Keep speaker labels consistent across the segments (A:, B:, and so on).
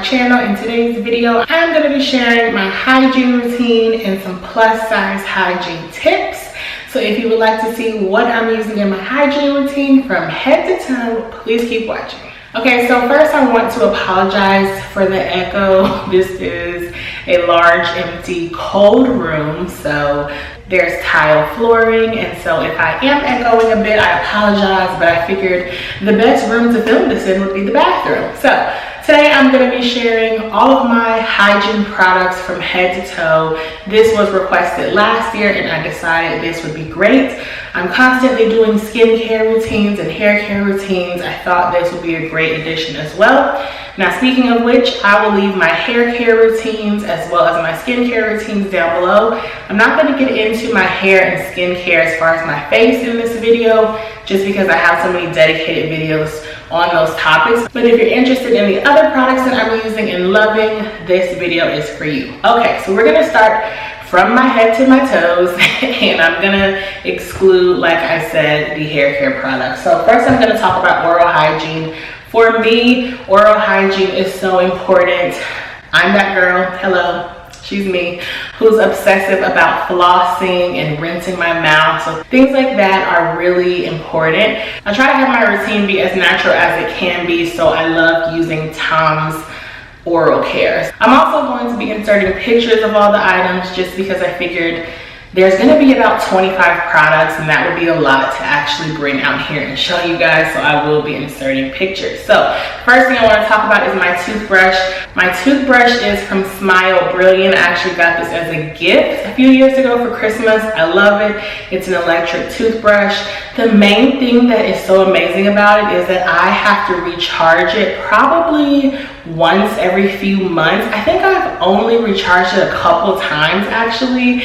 A: channel. In today's video, I'm going to be sharing my hygiene routine and some plus size hygiene tips. So if you would like to see what I'm using in my hygiene routine from head to toe, please keep watching. Okay, so first I want to apologize for the echo. This is a large, empty, cold room, so there's tile flooring, and so if I am echoing a bit, I apologize, but I figured the best room to film this in would be the bathroom. So today I'm going to be sharing all of my hygiene products from head to toe. This was requested last year and I decided this would be great. I'm constantly doing skincare routines and hair care routines. I thought this would be a great addition as well. Now, speaking of which, I will leave my hair care routines as well as my skincare routines down below. I'm not going to get into my hair and skincare as far as my face in this video, just because I have so many dedicated videos on those topics. But if you're interested in the other products that I'm using and loving, this video is for you. Okay, so we're gonna start from my head to my toes, and I'm gonna exclude, like I said, the hair care products. So first I'm gonna talk about oral hygiene. For me, oral hygiene is so important. I'm that girl, hello. She's me, who's obsessive about flossing and rinsing my mouth. So things like that are really important. I try to have my routine be as natural as it can be, so I love using Tom's oral care. I'm also going to be inserting pictures of all the items just because I figured there's going to be about 25 products, and that would be a lot to actually bring out here and show you guys, so I will be inserting pictures. So first thing I want to talk about is my toothbrush. My toothbrush is from Smile Brilliant. I actually got this as a gift a few years ago for Christmas. I love it. It's an electric toothbrush. The main thing that is so amazing about it is that I have to recharge it probably once every few months. I think I've only recharged it a couple times actually,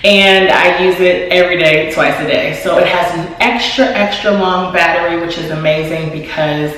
A: and I use it every day, twice a day. So it has an extra long battery, which is amazing because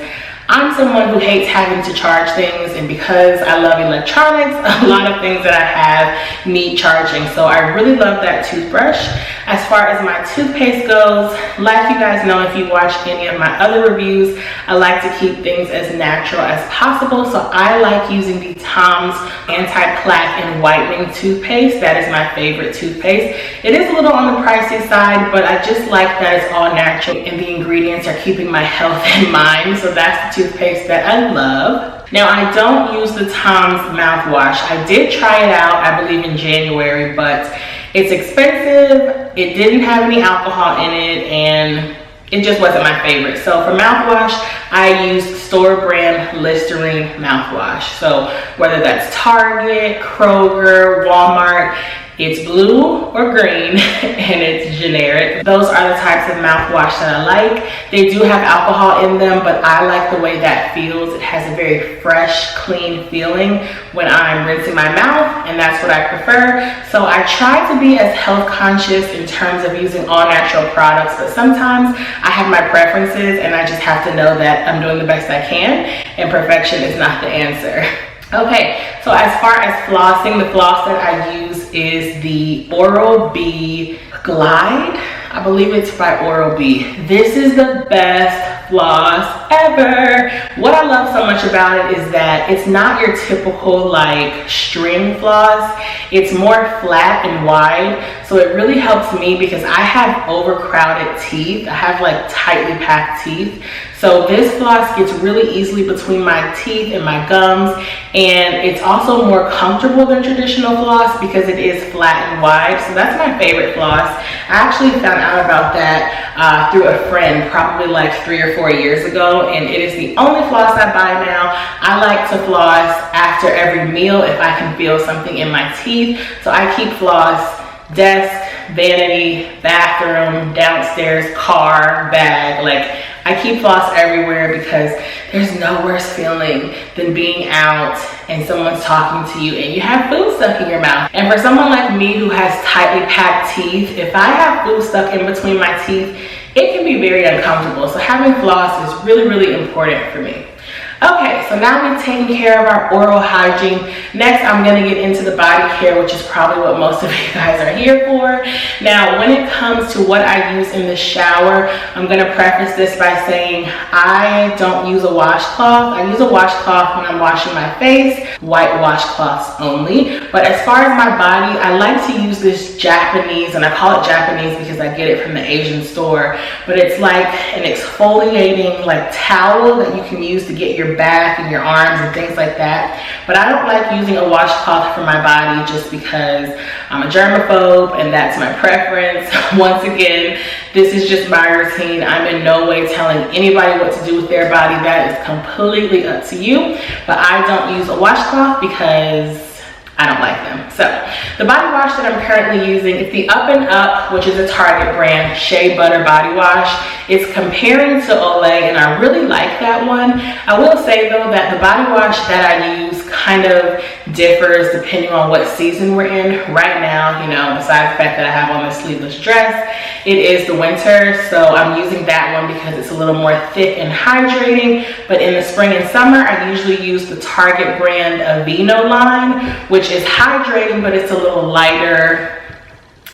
A: I'm someone who hates having to charge things, and because I love electronics, a lot of things that I have need charging. So I really love that toothbrush. As far as my toothpaste goes, like you guys know if you watch any of my other reviews, I like to keep things as natural as possible. So I like using the Tom's anti-plaque and whitening toothpaste. That is my favorite toothpaste. It is a little on the pricey side, but I just like that it's all natural and the ingredients are keeping my health in mind. So that's the toothpaste that I love. Now, I don't use the Tom's mouthwash. I did try it out, I believe in January, but it's expensive. It didn't have any alcohol in it, and it just wasn't my favorite. So for mouthwash, I use store brand Listerine mouthwash. So whether that's Target, Kroger, Walmart, it's blue or green and it's generic. Those are the types of mouthwash that I like. They do have alcohol in them, but I like the way that feels. It has a very fresh, clean feeling when I'm rinsing my mouth, and that's what I prefer. So I try to be as health conscious in terms of using all natural products, but sometimes I have my preferences and I just have to know that I'm doing the best I can, and perfection is not the answer. Okay, so as far as flossing, the floss that I use is the Oral-B Glide. I believe it's by Oral-B. This is the best floss ever. What I love so much about it is that it's not your typical like string floss. It's more flat and wide, so it really helps me because I have overcrowded teeth. I have like tightly packed teeth. So this floss gets really easily between my teeth and my gums, and it's also more comfortable than traditional floss because it is flat and wide. So that's my favorite floss. I actually found out about that through a friend probably like 3 or 4 years ago, and it is the only floss I buy now. I like to floss after every meal if I can feel something in my teeth. So I keep floss desk, vanity, bathroom, downstairs, car, bag. Like, I keep floss everywhere because there's no worse feeling than being out and someone's talking to you and you have food stuck in your mouth. And for someone like me who has tightly packed teeth, if I have food stuck in between my teeth, it can be very uncomfortable. So having floss is really, really important for me. Okay, so now we've taken care of our oral hygiene. Next, I'm gonna get into the body care, which is probably what most of you guys are here for. Now, when it comes to what I use in the shower, I'm gonna preface this by saying I don't use a washcloth. I use a washcloth when I'm washing my face, white washcloths only. But as far as my body, I like to use this Japanese, and I call it Japanese because I get it from the Asian store, but it's like an exfoliating like towel that you can use to get your back and your arms and things like that. But I don't like using a washcloth for my body just because I'm a germaphobe and that's my preference. Once again, this is just my routine. I'm in no way telling anybody what to do with their body. That is completely up to you. But I don't use a washcloth because I don't like them. So the body wash that I'm currently using is the Up and Up, which is a Target brand, Shea Butter Body Wash. It's comparing to Olay, and I really like that one. I will say though that the body wash that I use kind of differs depending on what season we're in. Right now, you know, besides the fact that I have on this sleeveless dress, it is the winter, so I'm using that one because it's a little more thick and hydrating. But in the spring and summer, I usually use the Target brand Aveeno line, which is hydrating, but it's a little lighter.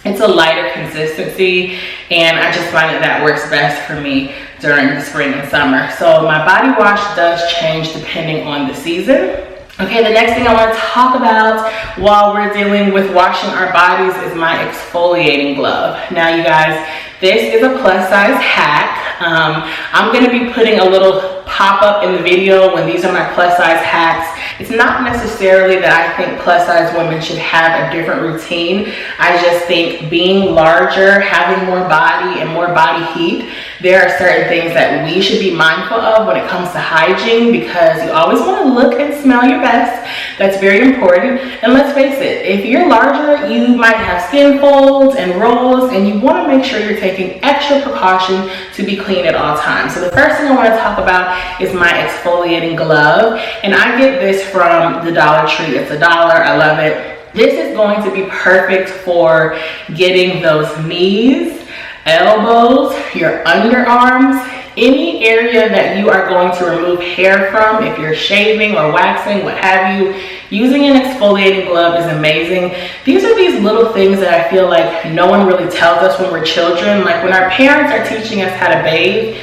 A: It's a lighter consistency, and I just find that that works best for me during the spring and summer. So my body wash does change depending on the season. Okay, the next thing I want to talk about while we're dealing with washing our bodies is my exfoliating glove. Now you guys, this is a plus size hack. I'm going to be putting a little pop-up in the video when these are my plus size hacks. It's not necessarily that I think plus size women should have a different routine. I just think being larger, having more body and more body heat, there are certain things that we should be mindful of when it comes to hygiene, because you always want to look and smell your best. That's very important. And let's face it, if you're larger, you might have skin folds and rolls, and you want to make sure you're taking extra precaution to be clean at all times. So the first thing I want to talk about is my exfoliating glove, and I get this from the Dollar Tree. It's $1. I love it. This is going to be perfect for getting those knees, elbows, your underarms, any area that you are going to remove hair from. If you're shaving or waxing, what have you, using an exfoliating glove is amazing. These are these little things that I feel like no one really tells us when we're children. Like when our parents are teaching us how to bathe,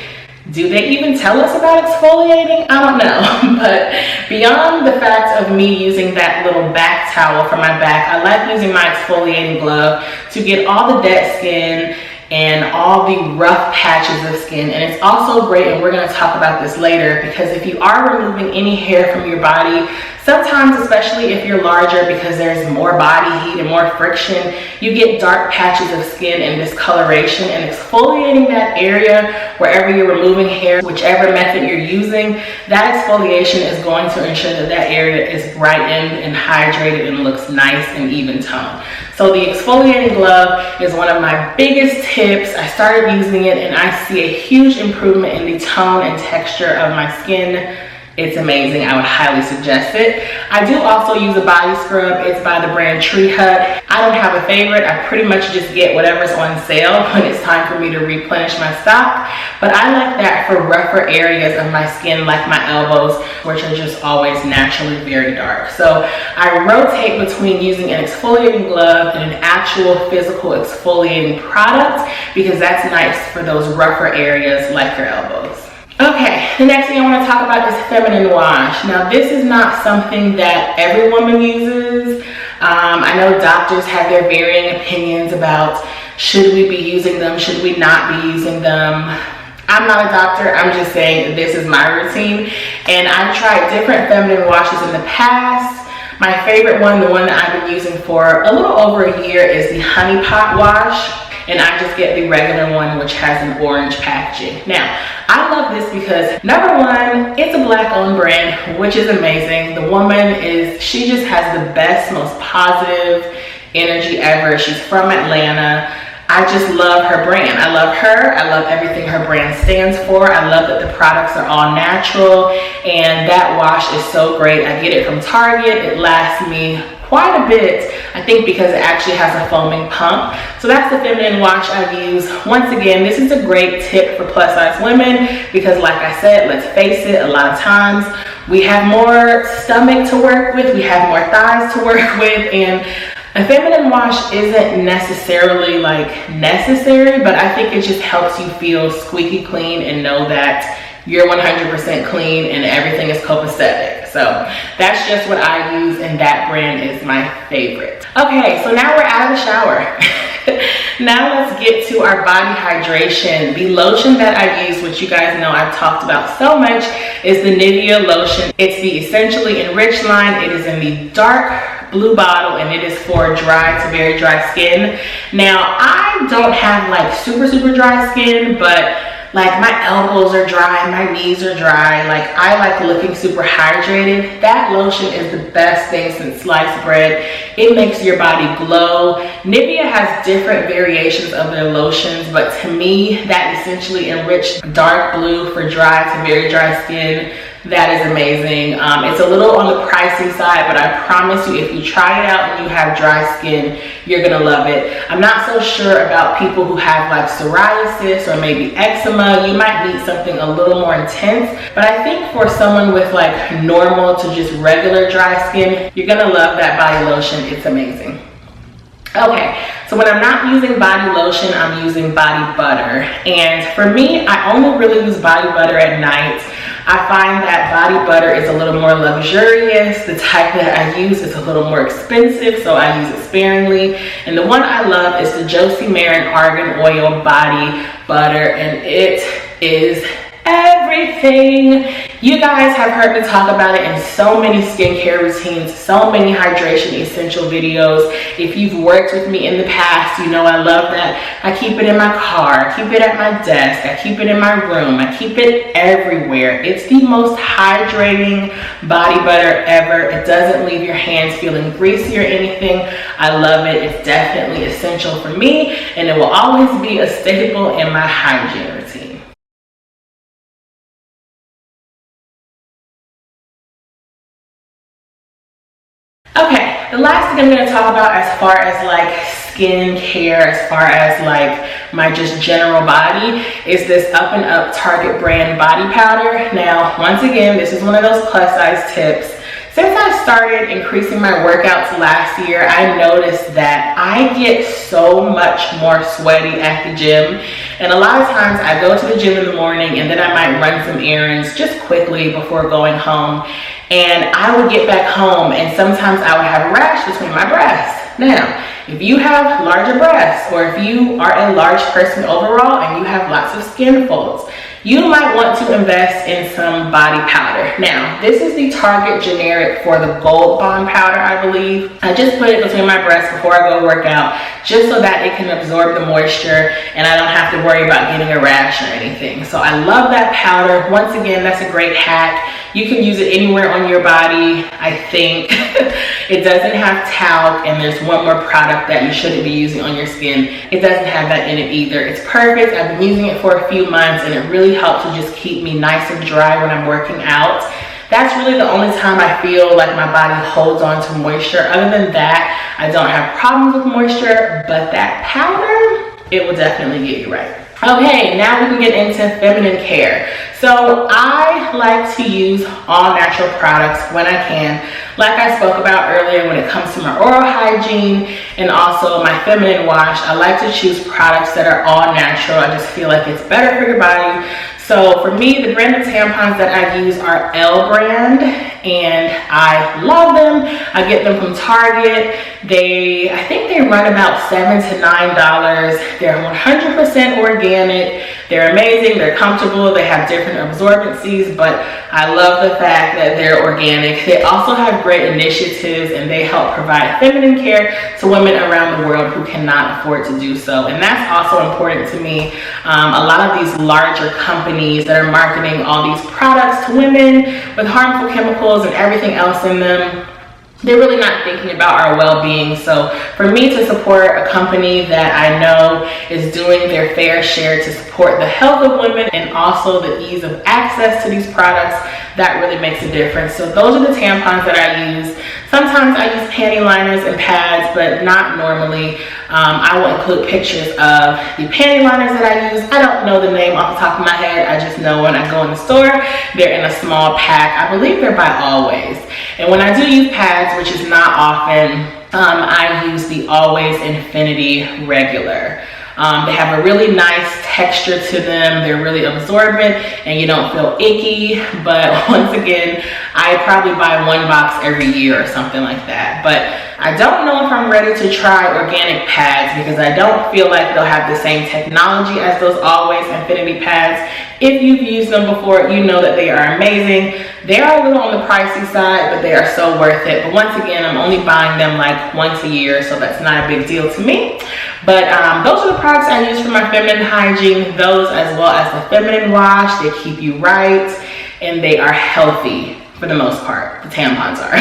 A: do they even tell us about exfoliating? I don't know. But beyond the fact of me using that little back towel for my back, I like using my exfoliating glove to get all the dead skin and all the rough patches of skin. And it's also great, and we're going to talk about this later, because if you are removing any hair from your body, sometimes, especially if you're larger, because there's more body heat and more friction, you get dark patches of skin and discoloration. And exfoliating that area wherever you're removing hair, whichever method you're using, that exfoliation is going to ensure that that area is brightened and hydrated and looks nice and even toned. So the exfoliating glove is one of my biggest tips. I started using it and I see a huge improvement in the tone and texture of my skin. It's amazing. I would highly suggest it. I do also use a body scrub. It's by the brand Tree Hut. I don't have a favorite. I pretty much just get whatever's on sale when it's time for me to replenish my stock. But I like that for rougher areas of my skin, like my elbows, which are just always naturally very dark. So I rotate between using an exfoliating glove and an actual physical exfoliating product, because that's nice for those rougher areas like your elbows. Okay, the next thing I want to talk about is feminine wash. Now, this is not something that every woman uses. I know doctors have their varying opinions about should we be using them, should we not be using them. I'm not a doctor, I'm just saying that this is my routine. And I've tried different feminine washes in the past. My favorite one, the one that I've been using for a little over a year, is the Honey Pot Wash. And I just get the regular one, which has an orange packaging. Now, I love this because, number one, it's a Black-owned brand, which is amazing. The woman she just has the best, most positive energy ever. She's from Atlanta. I just love her brand. I love her. I love everything her brand stands for. I love that the products are all natural, and that wash is so great. I get it from Target. It lasts me quite a bit, I think, because it actually has a foaming pump. So that's the feminine wash I use. Once again, this is a great tip for plus size women because, like I said, let's face it, a lot of times we have more stomach to work with, we have more thighs to work with, and a feminine wash isn't necessarily like necessary, but I think it just helps you feel squeaky clean and know that you're 100% clean and everything is copacetic. So that's just what I use, and that brand is my favorite. Okay, so now we're out of the shower. Now let's get to our body hydration. The lotion that I use, which you guys know I've talked about so much, is the Nivea lotion. It's the Essentially Enriched line. It is in the dark blue bottle, and it is for dry to very dry skin. Now, I don't have like super dry skin, but like my elbows are dry, my knees are dry. Like I like looking super hydrated. That lotion is the best thing since sliced bread. It makes your body glow. Nivea has different variations of their lotions, but to me, that Essentially Enriched dark blue for dry to very dry skin, that is amazing. It's a little on the pricey side, but I promise you, if you try it out and you have dry skin, you're gonna love it. I'm not so sure about people who have like psoriasis or maybe eczema. You might need something a little more intense, but I think for someone with like normal to just regular dry skin, you're gonna love that body lotion. It's amazing. Okay, so when I'm not using body lotion, I'm using body butter. And for me, I only really use body butter at night. I find that body butter is a little more luxurious. The type that I use is a little more expensive, so I use it sparingly. And the one I love is the Josie Maran Argan Oil Body Butter, and it is everything. You guys have heard me talk about it in so many skincare routines, so many hydration essential videos. If you've worked with me in the past, you know I love that. I keep it in my car, I keep it at my desk, I keep it in my room, I keep it everywhere. It's the most hydrating body butter ever. It doesn't leave your hands feeling greasy or anything. I love it. It's definitely essential for me, and it will always be a staple in my hygiene routine. Okay, the last thing I'm going to talk about as far as like skincare, as far as like my just general body, is this Up and Up Target brand body powder. Now, once again, this is one of those plus size tips. Since I started increasing my workouts last year, I noticed that I get so much more sweaty at the gym. And a lot of times I go to the gym in the morning and then I might run some errands just quickly before going home. And I would get back home and sometimes I would have a rash between my breasts. Now, if you have larger breasts or if you are a large person overall and you have lots of skin folds, you might want to invest in some body powder. Now, this is the Target generic for the Gold Bond powder, I believe. I just put it between my breasts before I go work out, just so that it can absorb the moisture and I don't have to worry about getting a rash or anything. So I love that powder. Once again, that's a great hack. You can use it anywhere on your body, I think. It doesn't have talc, and there's one more product that you shouldn't be using on your skin. It doesn't have that in it either. It's perfect. I've been using it for a few months and it really helps to just keep me nice and dry when I'm working out. That's really the only time I feel like my body holds on to moisture. Other than that, I don't have problems with moisture, but that powder, it will definitely get you right. Okay, now we can get into feminine care. So I like to use all natural products when I can. Like I spoke about earlier, when it comes to my oral hygiene and also my feminine wash, I like to choose products that are all natural. I just feel like it's better for your body. So for me, the brand of tampons that I use are L brand, and I love them. I get them from Target. I think they run about $7 to $9. They're 100% organic. They're amazing. They're comfortable. They have different absorbencies, but I love the fact that they're organic. They also have great initiatives, and they help provide feminine care to women around the world who cannot afford to do so. And that's also important to me. A lot of these larger companies that are marketing all these products to women with harmful chemicals and everything else in them, they're really not thinking about our well-being. So for me to support a company that I know is doing their fair share to support the health of women and also the ease of access to these products, that really makes a difference. So those are the tampons that I use. Sometimes I use panty liners and pads, but not normally. I will include pictures of the panty liners that I use. I don't know the name off the top of my head. I just know when I go in the store, they're in a small pack. I believe they're by Always. And when I do use pads, which is not often, I use the Always Infinity Regular. They have a really nice texture to them. They're really absorbent and you don't feel icky. But once again, I probably buy one box every year or something like that. But I don't know if I'm ready to try organic pads because I don't feel like they'll have the same technology as those Always Infinity pads. If you've used them before, you know that they are amazing. They are a little on the pricey side, but they are so worth it. But once again, I'm only buying them like once a year, so that's not a big deal to me. But those are the products I use for my feminine hygiene. Those as well as the feminine wash. They keep you right and they are healthy for the most part. The tampons are.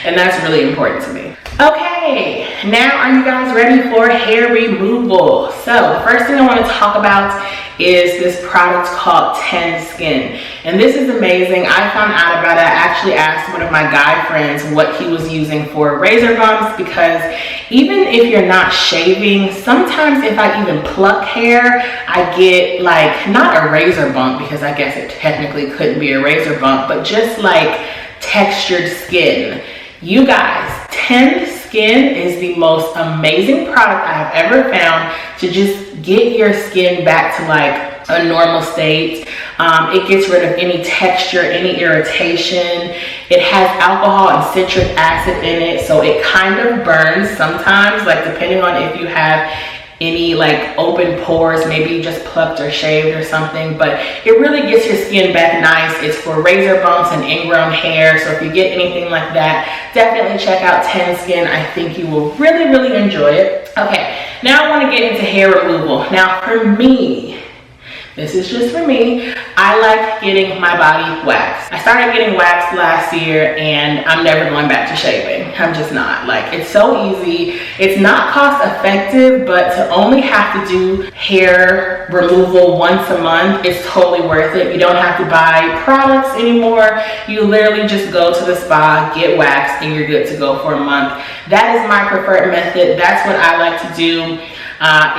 A: And that's really important to me. Okay, now are you guys ready for hair removal? So the first thing I want to talk about is this product called Ten Skin. And this is amazing. I found out about it. I actually asked one of my guy friends what he was using for razor bumps, because even if you're not shaving, sometimes if I even pluck hair, I get like, not a razor bump, because I guess it technically couldn't be a razor bump, but just like textured skin. You guys, Ten Skin is the most amazing product I have ever found to just get your skin back to like a normal state. It gets rid of any texture, any irritation. It has alcohol and citric acid in it, so it kind of burns sometimes, like depending on if you have any like open pores, maybe you just plucked or shaved or something, but it really gets your skin back nice. It's for razor bumps and ingrown hair, so if you get anything like that, definitely check out Ten Skin. I think you will really enjoy it. Okay, now I want to get into hair removal. Now for me, this is just for me, I like getting my body waxed. I started getting waxed last year and I'm never going back to shaving. I'm just not. Like, it's so easy. It's not cost effective, but to only have to do hair removal once a month, it's totally worth it. You don't have to buy products anymore. You literally just go to the spa, get waxed, and you're good to go for a month. That is my preferred method. That's what I like to do.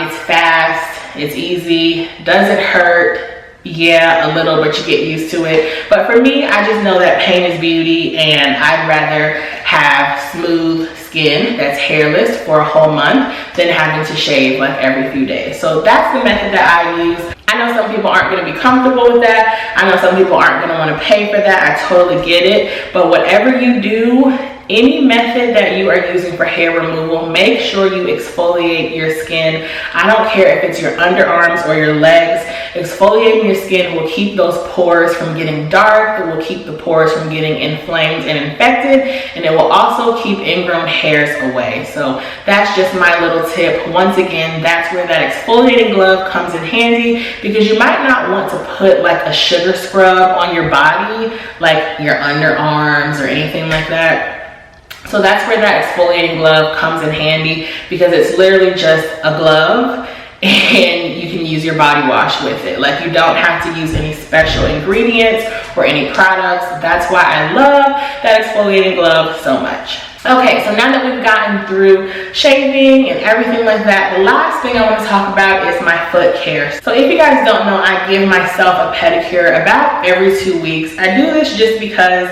A: It's fast. It's easy. Does it hurt? Yeah, a little, but you get used to it. But for me, I just know that pain is beauty, and I'd rather have smooth skin that's hairless for a whole month than having to shave like every few days. So that's the method that I use. I know some people aren't going to be comfortable with that. I know some people aren't going to want to pay for that. I totally get it. But whatever you do, any method that you are using for hair removal, make sure you exfoliate your skin. I don't care if it's your underarms or your legs. Exfoliating your skin will keep those pores from getting dark. It will keep the pores from getting inflamed and infected. And it will also keep ingrown hairs away. So that's just my little tip. Once again, that's where that exfoliating glove comes in handy, because you might not want to put like a sugar scrub on your body, like your underarms or anything like that. So that's where that exfoliating glove comes in handy, because it's literally just a glove and you can use your body wash with it. Like, you don't have to use any special ingredients or any products. That's why I love that exfoliating glove so much. Okay, so now that we've gotten through shaving and everything like that, the last thing I want to talk about is my foot care. So if you guys don't know, I give myself a pedicure about every 2 weeks. I do this just because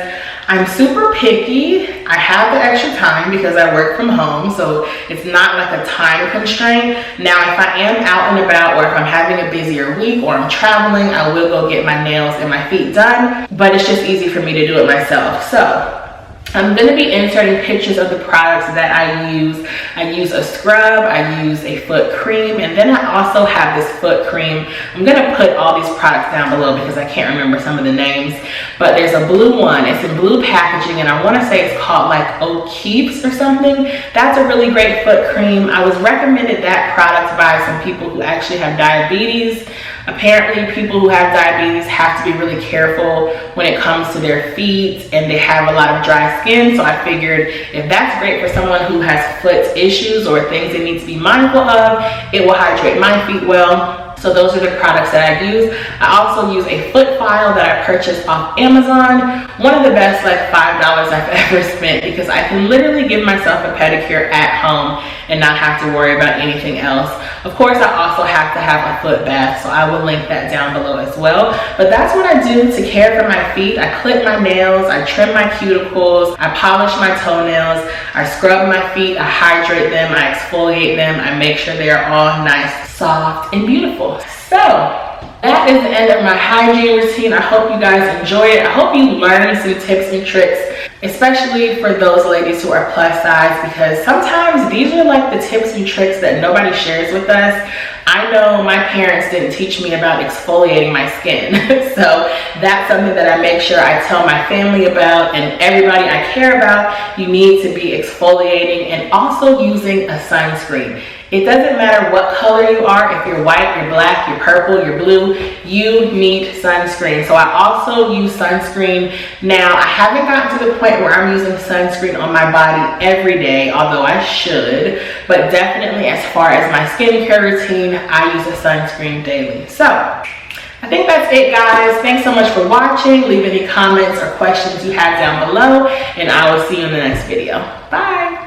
A: I'm super picky. I have the extra time because I work from home, so it's not like a time constraint. Now, if I am out and about, or if I'm having a busier week, or I'm traveling, I will go get my nails and my feet done, but it's just easy for me to do it myself. So I'm going to be inserting pictures of the products that I use. I use a scrub, I use a foot cream, and then I also have this foot cream. I'm going to put all these products down below because I can't remember some of the names, but there's a blue one. It's in blue packaging, and I want to say it's called like O'Keefe's or something. That's a really great foot cream. I was recommended that product by some people who actually have diabetes. Apparently, people who have diabetes have to be really careful when it comes to their feet, and they have a lot of dry skin. So I figured if that's great for someone who has foot issues or things they need to be mindful of, it will hydrate my feet well. So those are the products that I use. I also use a foot file that I purchased off Amazon. One of the best like $5 I've ever spent, because I can literally give myself a pedicure at home and not have to worry about anything else. Of course, I also have to have a foot bath, so I will link that down below as well. But that's what I do to care for my feet. I clip my nails, I trim my cuticles, I polish my toenails, I scrub my feet, I hydrate them, I exfoliate them, I make sure they are all nice, soft, and beautiful. So that is the end of my hygiene routine. I hope you guys enjoy it. I hope you learned some tips and tricks, especially for those ladies who are plus size, because sometimes these are like the tips and tricks that nobody shares with us. I know my parents didn't teach me about exfoliating my skin. So that's something that I make sure I tell my family about, and everybody I care about. You need to be exfoliating and also using a sunscreen. It doesn't matter what color you are, if you're white, you're black, you're purple, you're blue, you need sunscreen. So I also use sunscreen now. I haven't gotten to the point where I'm using sunscreen on my body every day, although I should, but definitely as far as my skincare routine, I use a sunscreen daily. So I think that's it, guys. Thanks so much for watching. Leave any comments or questions you have down below, and I will see you in the next video. Bye.